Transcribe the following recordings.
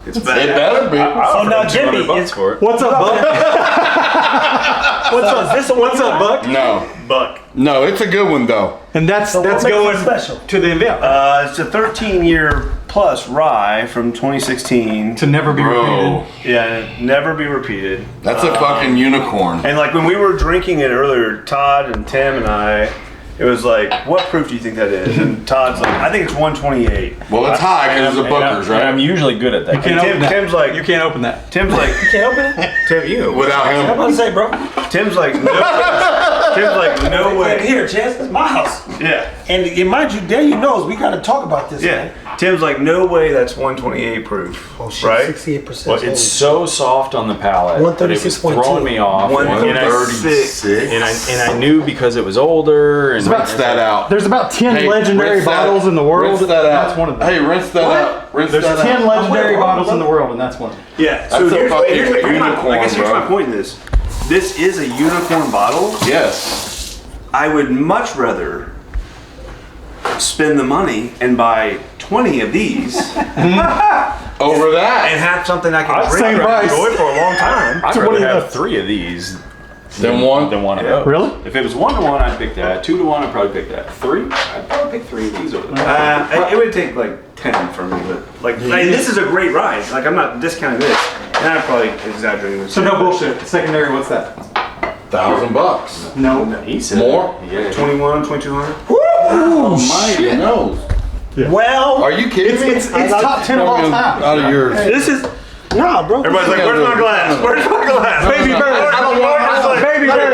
It's bad. It better be. So now, Jimmy, what's up, Buck? What's up? Is this a What's up, Buck? No. Buck. No, it's a good one though. And that's what makes going it special to the event. It's a 13-year plus rye from 2016. To never be repeated. Yeah, never be repeated. That's a fucking unicorn. And like when we were drinking it earlier, Todd and Tim and I, it was like, what proof do you think that is? And Todd's like, I think it's 128. Well, it's high because it's a Booker's, right? I'm usually good at that. You can't open that. Tim's like, You can't open that. Tim's like, You can't open it? Tim, you. Without I'm him. about to say, bro. Tim's like, no. Tim's like, no way. Here, Chance, it's my house. Yeah. And mind you, Daniel knows we got to talk about this, man. Yeah. Tim's like, no way that's 128 proof. Oh, shit, right? 68%. Well, it's so soft on the palate that it was 136.2. throwing me off. 136. And I knew because it was older. And Rinse that out. There's about 10 Hey, legendary rinse that- bottles in the world. Rinse that out. That's one of them. Hey, rinse that out. Rinse There's that 10 out. legendary bottles in the world, and that's one. Yeah. That's a fucking unicorn, I guess here's bro. my point in this. This is a unicorn bottle. Yes. I would much rather spend the money and buy 20 of these Over that. and have something I can Same drink price. and enjoy for a long time. I'd So what rather do you have have? 3 of these Then one. than one of those. Really? If it was 1-to-1, I'd pick that. 2-to-1, I'd probably pick that. 3, I'd probably pick 3 of these over there. It would take like 10 for me, but like this is a great ride. Like I'm not discounting this, and I'm probably exaggerating this. So no bullshit. Secondary, what's that? $1,000. No. He said More? Yeah. 21, 2200. Almighty knows. Well, Are you kidding me? It's top 10 of all time. Out of yours. this is, nah, bro. Everybody's like, "Where's my glass? Where's my glass?" Baby bird. I don't want Baby bird.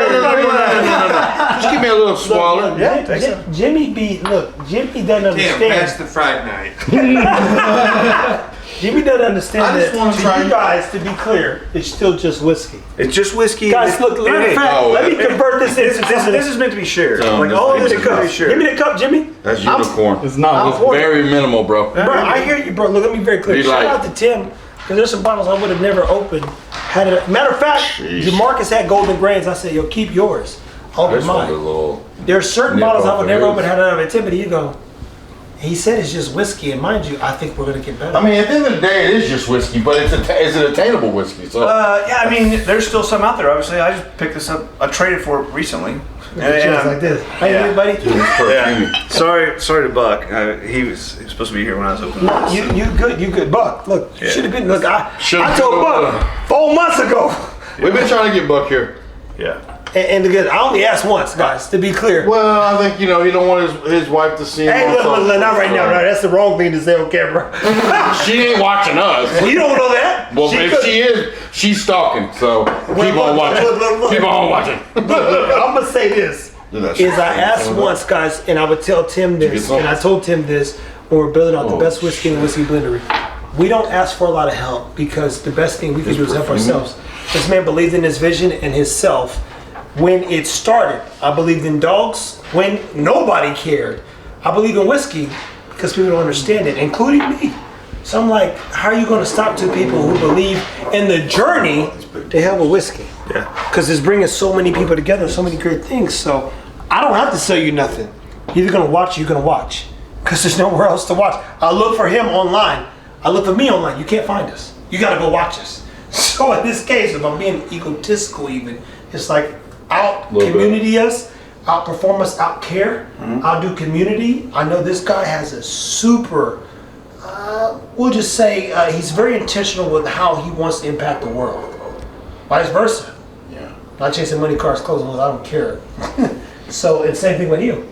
Just give me a little swallow. Yeah, take some. Jimmy Jimmy doesn't Damn, understand. past the Friday night. Jimmy doesn't understand I just that. wanna To try- you guys, to be clear, it's still just whiskey. It's just whiskey. Guys, look, matter of fact, oh, let me convert this into something. This is meant to be shared. So, Like this all of thing's this could be enough. shared. Give me the cup, Jimmy. That's unicorn. It's not. It's very minimal, bro. Bro, I hear you, bro. Look, let me be very clear. Be Shout like- out to Tim, because there's some bottles I would have never opened. Had it. Matter of fact, Sheesh. Jamarcus had golden grains. I said, yo, keep yours. I Open just wanted a mine. little. There are certain nip bottles I off would the never roof. open. Had it out of Tim, but you go. He said it's just whiskey, and mind you, I think we're gonna get better. I mean, at the end of the day, it is just whiskey, but it's is it attainable whiskey? So Yeah, I mean, there's still some out there. Obviously, I just picked this up. I traded for it recently. Cheers like this. Hey, yeah. everybody. Yeah. Sorry to Buck. He was supposed to be here when I was opening. No, you good, Buck. Look, you Yeah. should have been. Look, I Should've told been, Buck 4 months ago. we've been trying to get Buck here. Yeah. And again, I only asked once, guys, to be clear. Well, I think he don't want his wife to see him. Hey, on look, something. not right now. Right? That's the wrong thing to say on camera. She ain't watching us. You don't know that. Well, if could- she is, she's stalking. So keep on watching. look. Keep on watching. Look, I'm gonna say this. Is I asked once, guys, and I would tell Tim this, and I told Tim this when we're building out the best whiskey in the whiskey blendery. We don't ask for a lot of help because the best thing we can do is help ourselves. This man believed in his vision and his self. When it started, I believed in dogs when nobody cared. I believe in whiskey because people don't understand it, including me. So I'm like, how are you going to stop two people who believe in the journey to hell with whiskey? Yeah. Because it's bringing so many people together, so many great things. So I don't have to sell you nothing. You're either going to watch or you're going to watch because there's nowhere else to watch. I look for him online. I look for me online. You can't find us. You got to go watch us. So in this case, if I'm being egotistical even, it's like out community us, outperform us, out care, outdo community. I know this guy has a super, we'll just say he's very intentional with how he wants to impact the world. Vice versa. Yeah. Not chasing money, cars, clothes, I don't care. So it's the same thing with you.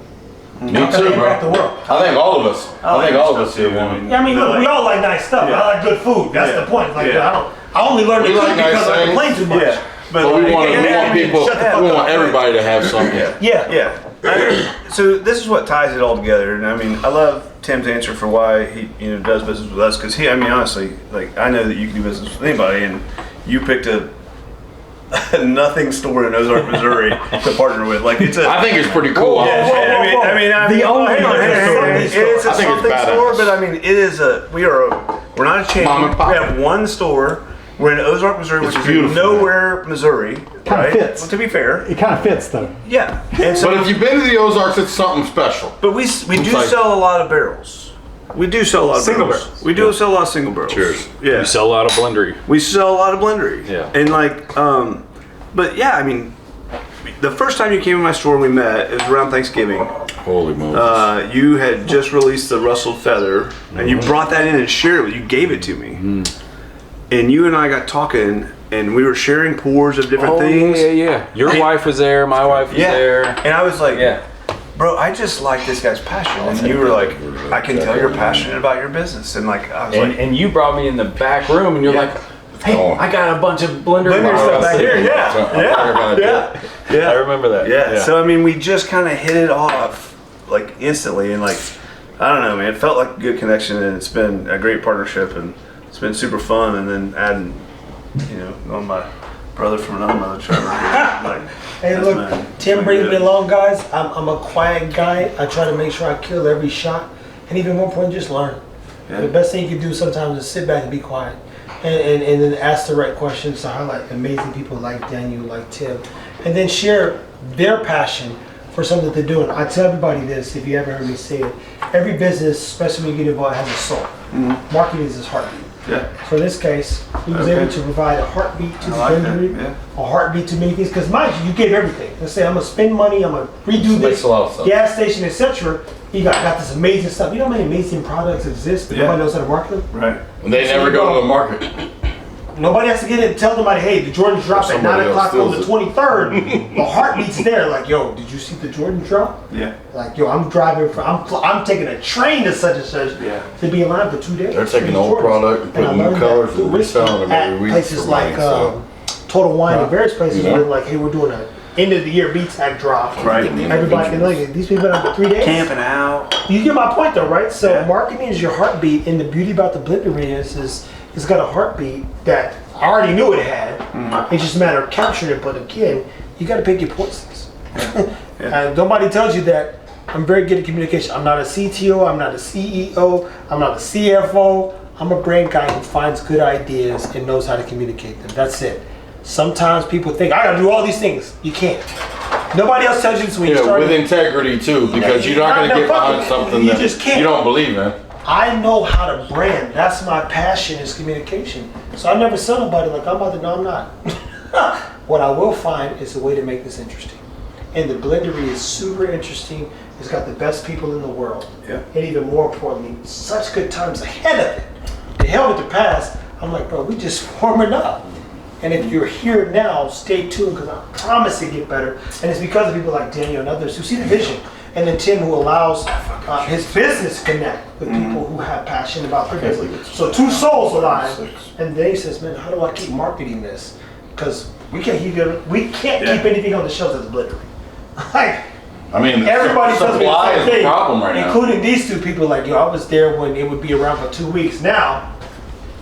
Me How can too, I impact bro. the world? I think all of us. I think all of us here want it. Yeah, I mean, look, we all like nice stuff. I like good food. That's the point. Like, I only learned to We cook like nice because I things. complain too much. Yeah. But we want people. Shut the fuck We up. want everybody to have something. Yeah. So this is what ties it all together, and I mean, I love Tim's answer for why he does business with us because I mean, honestly, like I know that you can do business with anybody, and you picked a nothing store in Ozark, Missouri to partner with. Like it's I think it's pretty cool. Yeah, I mean, The only hang on, something store. it's a I think it's something badass. store, but I mean, it is we're not a chain. Mom and pop. We have one store. We're in Ozark, Missouri, which is beautiful, nowhere, Missouri. Kinda Right? fits. Well, to be fair, It kind of fits though. yeah. And so, But if you've been to the Ozarks, it's something special. but we do like- sell a lot of barrels. We do sell a lot of Single barrels. barrels. We do sell a lot of single barrels. Cheers. Yeah. You sell a lot of blendery. We sell a lot of blendery. Yeah. And like, but yeah, I mean, the first time you came in my store and we met, it was around Thanksgiving. Holy Moses. You had just released the Russell Feather, and you brought that in and shared it with. You gave it to me, and you and I got talking, and we were sharing pours of different things. Yeah. Your wife was there. My wife was there. And I was like, Yeah. bro, I just like this guy's passion. And you were like, I can tell you're passionate about your business. And like, I was like, And you brought me in the back room, and you're like, "Hey, I got a bunch of blender stuff back here. Yeah. I remember that. Yeah. So I mean, we just kind of hit it off like instantly, and like, I don't know, man. It felt like a good connection, and it's been a great partnership, and it's been super fun. And then adding, on my brother from another mother, Trevor. Like, Hey, that's look, been Tim really brings me good. along, guys. I'm a quiet guy. I try to make sure I kill every shot, and even more important, just learn. Yeah. The best thing you can do sometimes is sit back and be quiet, and then ask the right questions to highlight amazing people like Daniel, like Tim, and then share their passion for something that they're doing. I tell everybody this, if you haven't heard me say it, every business, especially when you get involved, has a soul. Marketing is his heartbeat. Yeah. So in this case, he was Okay. able to provide a heartbeat to the I like that, vendor, yeah. a heartbeat to many things. Because mind you, you gave everything. Let's say I'm gonna spend money, I'm gonna redo Makes this a lot of sense. gas station, etc. You got this amazing stuff. You know how many amazing products exist, but Yeah. nobody knows how to market them. Right. And they never go to the market. Nobody has to get in and tell somebody, hey, the Jordans drop at 9 Somebody else o'clock on the steals 23rd. The heartbeat's there. Like, yo, did you see the Jordan drop? Yeah. Like, yo, I'm driving for, I'm taking a train to such and such Yeah. to be in line for 2 days. They're taking for old Jordans. product and I putting new learned colors that through and whiskey reselling them every at week places for like money, so. Total Wine and Right. various places Yeah. where like, hey, we're doing a end of the year beat tag drop. Right. Everybody can look at these people been out for 3 days. Camping out. You get my point though, right? So Yeah. marketing is your heartbeat, and the beauty about the blender is it's got a heartbeat that I already knew it had. It's just a matter of capturing it. But again, you got to pick your poisons. And nobody tells you that. I'm very good at communication. I'm not a CTO. I'm not a CEO. I'm not a CFO. I'm a brain guy who finds good ideas and knows how to communicate them. That's it. Sometimes people think I got to do all these things. You can't. Nobody else tells you this when you Yeah, start. with integrity too, because you're not going to No, get fuck behind it. something You that just can't. you don't believe in. I know how to brand. That's my passion is communication. So I never tell nobody like I'm about to. No, I'm not. What I will find is a way to make this interesting. And the blendery is super interesting. It's got the best people in the world. Yeah. And even more importantly, such good times ahead of it. The hell with the past. I'm like, bro, we just warming up. And if you're here now, stay tuned because I promise to get better. And it's because of people like Daniel and others who see the vision. And then Tim, who allows his business to connect with people who have passion about their business. So two souls align. And Dave says, man, how do I keep marketing this? Because we can't keep anything on the shelves that's blendering. Like, I mean, everybody tells me the supply same is the thing, problem right now. including these two people. Like, yo, I was there when it would be around for 2 weeks. Now,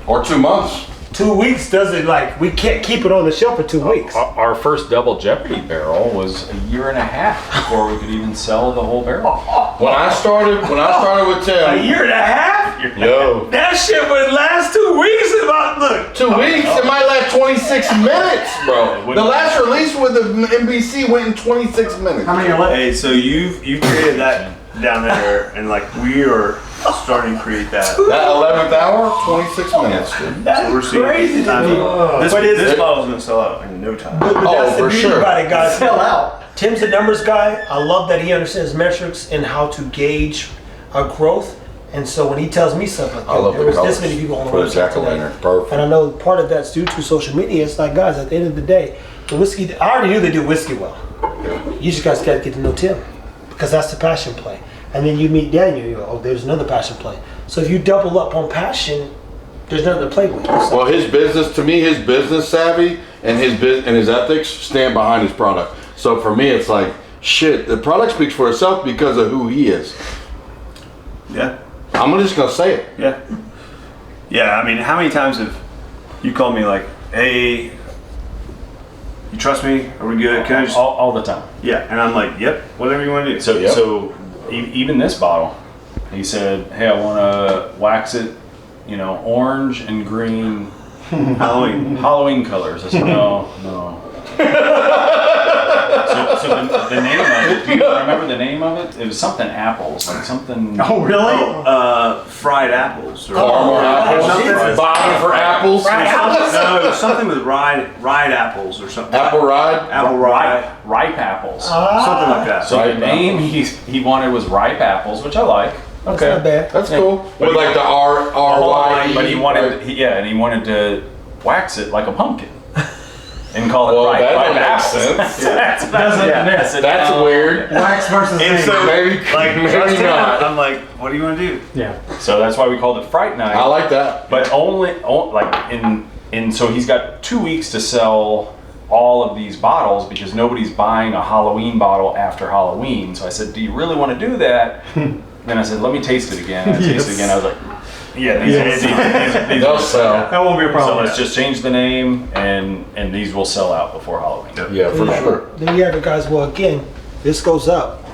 Or 2 months. 2 weeks doesn't we can't keep it on the shelf for 2 weeks. Our first double Jeopardy barrel was a year and a half before we could even sell the whole barrel. When I started with A Tim, year and a half? yo, That shit would last 2 weeks. About look. 2 weeks, it might last 26 minutes, bro. The last release with the NBC went in 26 minutes. How many are left? Hey, so you created that down there, and like we are starting to create that. That 11th hour, 26 minutes, dude. That's We're seeing crazy to I me. mean, this But this it's- bottle's gonna sell out in no time. But Oh, that's the for beauty sure. about it, guys. Sell out. Tim's a numbers guy. I love that he understands metrics and how to gauge growth. And so when he tells me something like I love there the was colors this many people on the for the website today. jack-o'-lantern. Perfect. And I know part of that's due to social media. It's like, guys, at the end of the day, the whiskey, I already knew they do whiskey well. You just guys got to get to know Tim because that's the passion play. And then you meet Daniel, you go, oh, there's another passion play. So if you double up on passion, there's nothing to play with. Well, his business, to me, his business savvy and his ethics stand behind his product. So for me, it's like, shit, the product speaks for itself because of who he is. Yeah, I'm just gonna say it. yeah, yeah. I mean, how many times have you called me like, "Hey, you trust me? Are we good? Can I just?" All the time. Yeah, and I'm like, "Yep, whatever you want to do." So, Yep. even this bottle, he said, "Hey, I want to wax it, orange and green Halloween. Halloween colors." I said, "No." So the name of it, do you remember the name of it? It was something apples, like something. Oh, really? Fried apples. Or Farmer apples. Bottom for apples. No, it was something with ride apples or something. Apple ride. Apple ride. Ripe apples. Something like that. So Ripe the name he wanted was ripe apples, which I like. That's not bad. That's cool. With like the R-Y-E. But he wanted to wax it like a pumpkin. And call it Well, ripe that apples. makes sense. That's what I said. That's weird. Wax versus And name. so, Maybe- maybe trust him, not. I'm like, what do you want to do? Yeah. So that's why we called it Fright Night. I like that. But so he's got 2 weeks to sell all of these bottles because nobody's buying a Halloween bottle after Halloween. So I said, do you really want to do that? Then I said, let me taste it again. I tasted it again. I was like, yeah, these They'll sell. That won't be a So problem. let's just change the name, and these will sell out before Halloween. Yeah, for sure. There you have it, guys. Well, again, this goes up.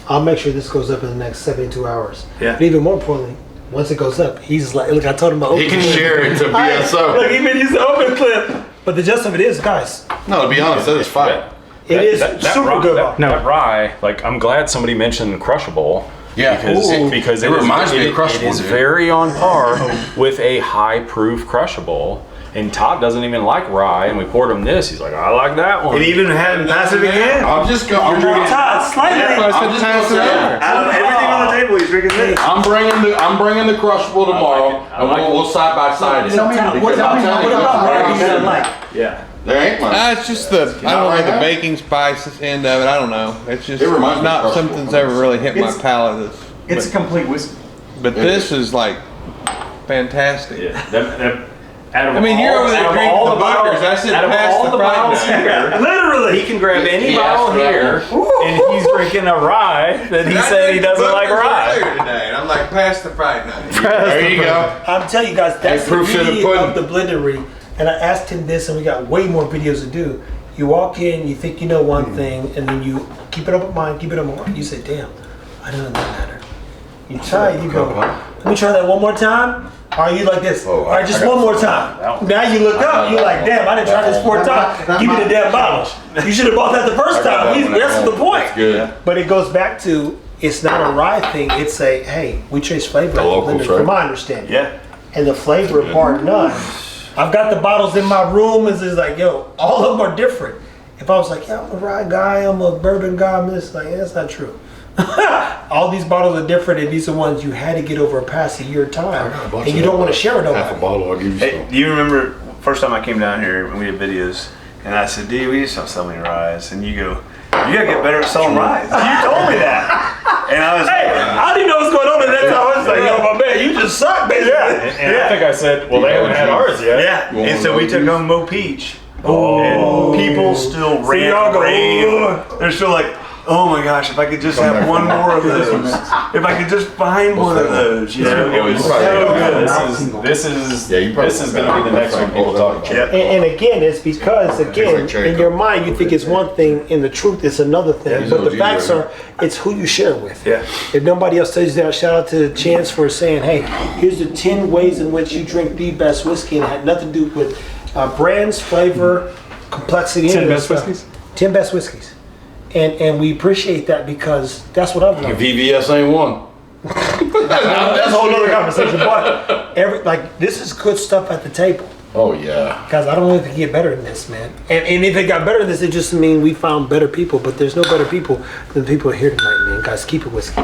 I'll make sure this goes up in the next 72 hours. Yeah. But even more importantly, once it goes up, he's like, look, I told him about He can share it to Look, BSO. he even used the open clip. But the gist of it is, guys, No, to be honest, that is fire. it is super good. That rye, like I'm glad somebody mentioned Crushable. Yeah. Because It reminds me of Crushable, It is dude. very on par with a high proof Crushable. And Todd doesn't even like rye, and we poured him this. He's like, I like that one. And even had him pass it again. I'm just going. Todd, slightly. I'm just gonna say it. Out of everything on the table, he's drinking this. I'm bringing the Crushable tomorrow, I like it. and we'll side by side it. Tell me how- Because tell I'm me how- telling you, What about it's rye you very didn't good. like? Yeah. There ain't one. It's just the I Not don't right know the now. baking spice end of it. I don't know. It's just It reminds me of not Crushable. something's ever really hit my It's- palate. It's a complete whiskey. But this is like fantastic. Yeah. I mean, you're over there drinking the Bookers. I said out of pass all the the Fright bottles Night. here, Literally. he can grab any He bottle asked for that here, and he's drinking a rye that he said he doesn't like rye. Today, and I'm like, pass the Fright Night. There you go. I'm telling you guys, that's Hey, the proofs in the beauty pudding. of the blendery. And I asked him this, and we got way more videos to do. You walk in, you think you know one thing, and then you keep it up in mind, keep it up in mind. You say, damn, I know that matter. You try it, you go, let me try that one more time. Or you like this, all right, just one more time. Now you look up, you're like, damn, I didn't try this 4 times. Give me the damn bottle. You should have bought that the first time. That's the point. Good. But it goes back to, it's not a rye thing, it's a, hey, we chase flavor. locals, From right? my understanding. Yeah. And the flavor, bar none. I've got the bottles in my room, and it's like, yo, all of them are different. If I was like, yeah, I'm a rye guy, I'm a bourbon guy, I'm this, like, yeah, that's not true. All these bottles are different, and these are ones you had to get over past a year time, and you don't want to share it Half a over. bottle, I'll give you Hey, some. do you remember first time I came down here and we did videos, and I said, "D, we just don't sell any ryes," and you go, "You gotta get better at selling ryes." You told me that, and I was Hey, I didn't know what's going on at that time. I was like, yo, my man, you just suck, basically. And I think I said, well, they haven't had ours yet. yeah. You And so we want took one of home Mo Peach, and people still y'all go, rave. They're still like, "Oh my gosh, if I could just have one more of those. If I could just find one of those." You know, it was so good. This is Yeah, you probably this is going to be the next one people talk about. Yeah. And again, it's because, again, like cherry in your coke. mind, you think it's one thing, and the truth is another thing. Yeah, But the those facts easy, are, it's who you share with. Yeah. If nobody else tells you that, shout out to Chance for saying, hey, here's the 10 ways in which you drink the best whiskey, and it had nothing to do with brands, flavor, complexity. 10 any of that best stuff. whiskeys? 10 best whiskeys. And we appreciate that because that's what I've learned. VVS ain't one. That's a whole other conversation. But this is good stuff at the table. Oh yeah. Guys, I don't know if it can get better than this, man. And if it got better than this, it just means we found better people. But there's no better people than the people here tonight, man. Guys, keep it whiskey.